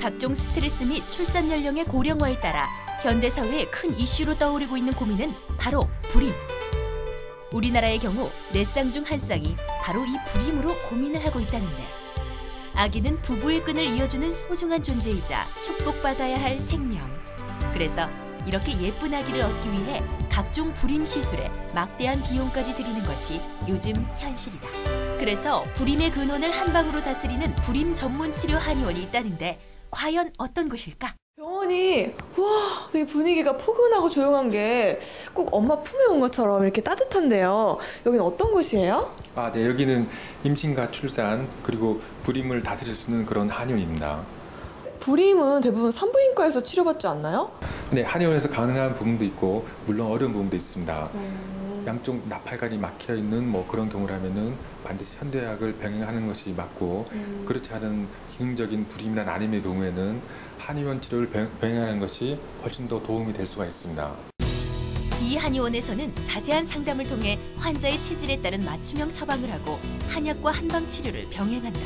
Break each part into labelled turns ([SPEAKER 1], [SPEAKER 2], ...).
[SPEAKER 1] 각종 스트레스 및 출산 연령의 고령화에 따라 현대 사회의 큰 이슈로 떠오르고 있는 고민은 바로 불임. 우리나라의 경우 4쌍 중 1쌍이 바로 이 불임으로 고민을 하고 있다는데, 아기는 부부의 끈을 이어주는 소중한 존재이자 축복받아야 할 생명. 그래서 이렇게 예쁜 아기를 얻기 위해 각종 불임 시술에 막대한 비용까지 들이는 것이 요즘 현실이다. 그래서 불임의 근원을 한방으로 다스리는 불임 전문 치료 한의원이 있다는데, 과연 어떤 곳일까?
[SPEAKER 2] 병원이 와 되게 분위기가 포근하고 조용한 게 꼭 엄마 품에 온 것처럼 이렇게 따뜻한데요. 여기는 어떤 곳이에요?
[SPEAKER 3] 네, 여기는 임신과 출산 그리고 불임을 다스릴 수 있는 그런 한의원입니다.
[SPEAKER 2] 불임은 대부분 산부인과에서 치료받지 않나요?
[SPEAKER 3] 네, 한의원에서 가능한 부분도 있고 물론 어려운 부분도 있습니다. 양쪽 나팔관이 막혀 있는 그런 경우라면은 반드시 현대의학을 병행하는 것이 맞고, 그렇지 않은 기능적인 불임이나 난임의 경우에는 한의원 치료를 병행하는 것이 훨씬 더 도움이 될 수가 있습니다.
[SPEAKER 1] 이 한의원에서는 자세한 상담을 통해 환자의 체질에 따른 맞춤형 처방을 하고 한약과 한방 치료를 병행한다.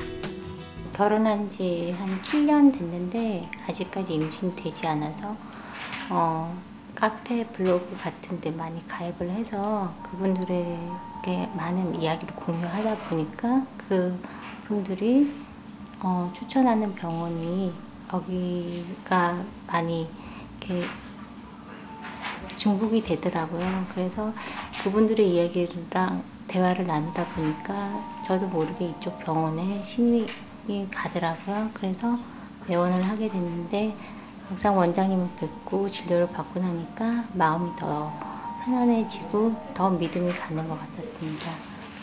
[SPEAKER 4] 결혼한 지 한 7년 됐는데 아직까지 임신되지 않아서 카페, 블로그 같은 데 많이 가입을 해서 그분들에게 많은 이야기를 공유하다 보니까 그분들이 추천하는 병원이 여기가 많이 이렇게 중복이 되더라고요. 그래서 그분들의 이야기랑 대화를 나누다 보니까 저도 모르게 이쪽 병원에 신임이 가더라고요. 그래서 내원을 하게 됐는데 막상 원장님을 뵙고 진료를 받고 나니까 마음이 더 편안해지고 더 믿음이 가는 것 같았습니다.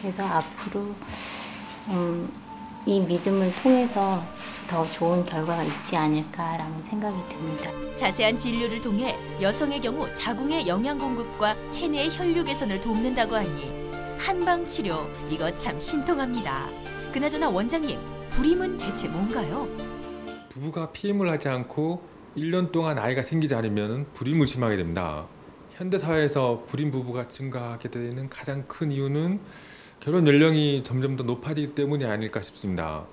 [SPEAKER 4] 그래서 앞으로 이 믿음을 통해서 더 좋은 결과가 있지 않을까라는 생각이 듭니다.
[SPEAKER 1] 자세한 진료를 통해 여성의 경우 자궁의 영양 공급과 체내의 혈류 개선을 돕는다고 하니 한방 치료, 이거 참 신통합니다. 그나저나 원장님, 불임은 대체 뭔가요?
[SPEAKER 3] 부부가 피임을 하지 않고 1년 동안 아이가 생기지 않으면 불임을 심하게 됩니다. 현대사회에서 불임 부부가 증가하게 되는 가장 큰 이유는 결혼 연령이 점점 더 높아지기 때문이 아닐까 싶습니다.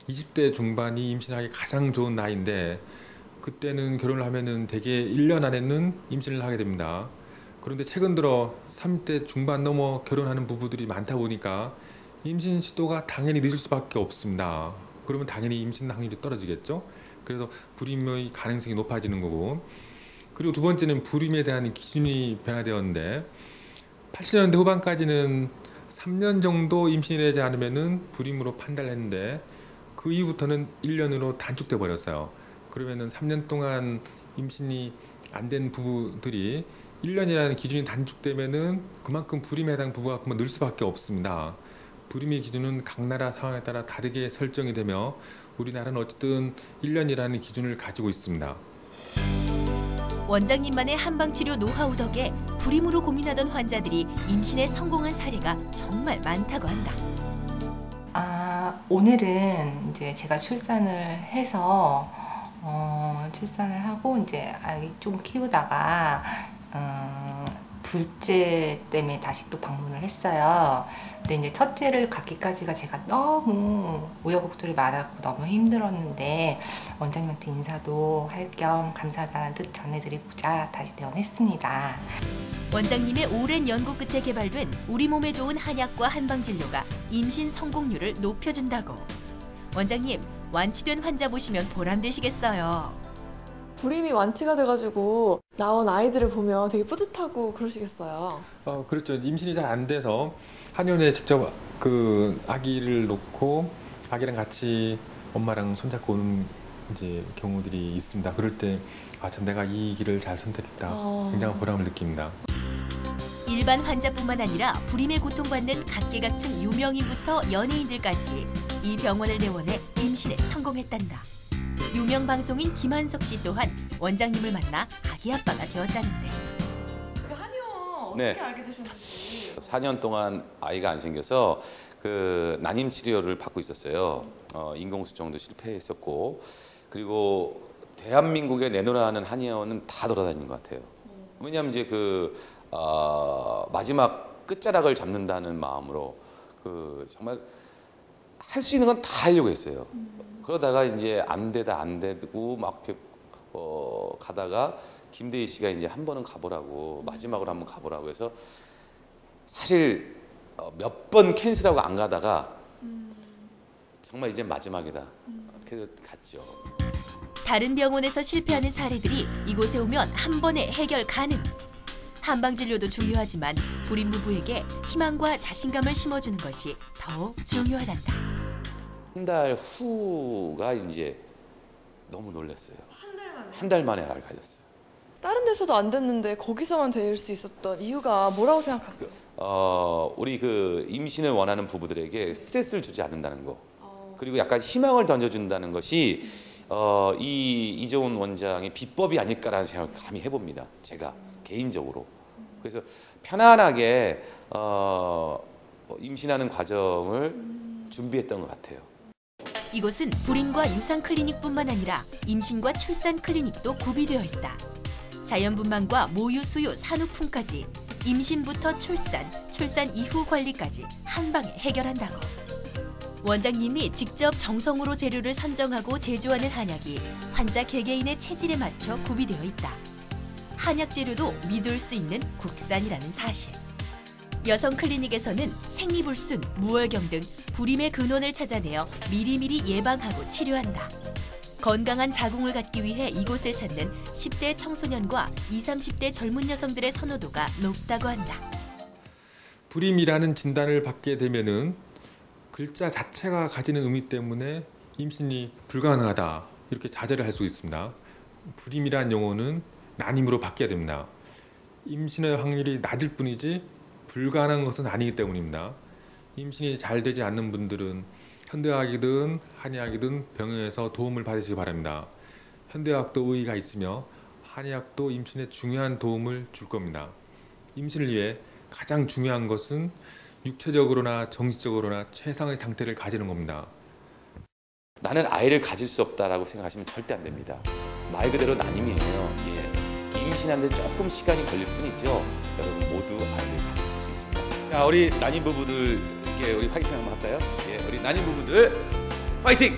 [SPEAKER 3] 20대 중반이 임신하기 가장 좋은 나이인데, 그때는 결혼을 하면은 대개 1년 안에는 임신을 하게 됩니다. 그런데 최근 들어 30대 중반 넘어 결혼하는 부부들이 많다 보니까 임신 시도가 당연히 늦을 수밖에 없습니다. 그러면 당연히 임신 확률이 떨어지겠죠. 그래서 불임의 가능성이 높아지는 거고, 그리고 두 번째는 불임에 대한 기준이 변화되었는데, 80년대 후반까지는 3년 정도 임신이 되지 않으면은 불임으로 판단을 했는데, 그 이후부터는 1년으로 단축돼 버렸어요. 그러면은 3년 동안 임신이 안 된 부부들이 1년이라는 기준이 단축되면은 그만큼 불임에 해당 부부가 그만 늘 수밖에 없습니다. 불임의 기준은 각 나라 상황에 따라 다르게 설정이 되며, 우리나라는 어쨌든 1년이라는 기준을 가지고 있습니다.
[SPEAKER 1] 원장님만의 한방치료 노하우 덕에 불임으로 고민하던 환자들이 임신에 성공한 사례가 정말 많다고 한다.
[SPEAKER 5] 오늘은 이제 제가 출산을 해서 출산을 하고 이제 아기 좀 키우다가 둘째 때문에 다시 또 방문을 했어요. 근데 이제 첫째를 갖기까지가 제가 너무 우여곡절이 많았고 너무 힘들었는데, 원장님한테 인사도 할 겸 감사하다는 뜻 전해드리고자 다시 내원했습니다.
[SPEAKER 1] 원장님의 오랜 연구 끝에 개발된 우리 몸에 좋은 한약과 한방진료가 임신 성공률을 높여준다고. 원장님, 완치된 환자 보시면 보람되시겠어요.
[SPEAKER 2] 불임이 완치가 돼가지고 나온 아이들을 보면 되게 뿌듯하고 그러시겠어요.
[SPEAKER 3] 그렇죠. 임신이 잘 안 돼서 한의원에 직접 그 아기를 놓고 아기랑 같이 엄마랑 손잡고 오는 이제 경우들이 있습니다. 그럴 때 참 내가 이 길을 잘 선택했다. 굉장한 보람을 느낍니다.
[SPEAKER 1] 일반 환자뿐만 아니라 불임에 고통받는 각계각층 유명인부터 연예인들까지 이 병원을 내원해 임신에 성공했단다. 유명 방송인 김한석 씨 또한 원장님을 만나 아기 아빠가 되었다는데.
[SPEAKER 2] 그 한의원
[SPEAKER 6] 네.
[SPEAKER 2] 어떻게 알게 되셨는지.
[SPEAKER 6] 4년 동안 아이가 안 생겨서 그 난임 치료를 받고 있었어요. 인공수정도 실패했었고, 그리고 대한민국에 내놓으라 하는 한의원은 다 돌아다닌 것 같아요. 왜냐하면 이제 마지막 끝자락을 잡는다는 마음으로 정말 할 수 있는 건 다 하려고 했어요. 그러다가 이제 안 되고 막 이렇게 가다가 김대희 씨가 이제 한 번은 가보라고, 마지막으로 한번 가보라고 해서 사실 몇 번 캔슬하고 안 가다가 정말 이제 마지막이다. 그래서 갔죠.
[SPEAKER 1] 다른 병원에서 실패하는 사례들이 이곳에 오면 한 번에 해결 가능. 한방진료도 중요하지만 불임 부부에게 희망과 자신감을 심어주는 것이 더 중요하단다.
[SPEAKER 6] 한 달 후가 이제 너무 놀랐어요. 한 달 만에 아이를 가졌어요.
[SPEAKER 2] 다른 데서도 안 됐는데 거기서만 될 수 있었던 이유가 뭐라고 생각하세요?
[SPEAKER 6] 우리 그 임신을 원하는 부부들에게 스트레스를 주지 않는다는 거, 그리고 약간 희망을 던져준다는 것이 이재훈 원장의 비법이 아닐까라는 생각을 감히 해봅니다. 제가 개인적으로. 그래서 편안하게 임신하는 과정을 준비했던 것 같아요.
[SPEAKER 1] 이곳은 불임과 유산 클리닉뿐만 아니라 임신과 출산 클리닉도 구비되어 있다. 자연분만과 모유, 수유, 산후풍까지 임신부터 출산 이후 관리까지 한 방에 해결한다고. 원장님이 직접 정성으로 재료를 선정하고 제조하는 한약이 환자 개개인의 체질에 맞춰 구비되어 있다. 한약 재료도 믿을 수 있는 국산이라는 사실. 여성 클리닉에서는 생리불순, 무월경 등 불임의 근원을 찾아내어 미리미리 예방하고 치료한다. 건강한 자궁을 갖기 위해 이곳을 찾는 10대 청소년과 20, 30대 젊은 여성들의 선호도가 높다고 한다.
[SPEAKER 3] 불임이라는 진단을 받게 되면은 글자 자체가 가지는 의미 때문에 임신이 불가능하다 이렇게 자제를 할 수 있습니다. 불임이라는 용어는 난임으로 바뀌어야 됩니다. 임신의 확률이 낮을 뿐이지 불가능한 것은 아니기 때문입니다. 임신이 잘 되지 않는 분들은 현대의학이든 한의학이든 병원에서 도움을 받으시기 바랍니다. 현대의학도 의의가 있으며 한의학도 임신에 중요한 도움을 줄 겁니다. 임신을 위해 가장 중요한 것은 육체적으로나 정신적으로나 최상의 상태를 가지는 겁니다.
[SPEAKER 6] 나는 아이를 가질 수 없다라고 생각하시면 절대 안 됩니다. 말 그대로 난임이에요. 임신하는데 조금 시간이 걸릴 뿐이죠. 여러분 모두 아이를 가질 수 있습니다. 자, 우리 난임 부부들께 우리 화이팅 한번 할까요? 우리 난임 부부들 화이팅!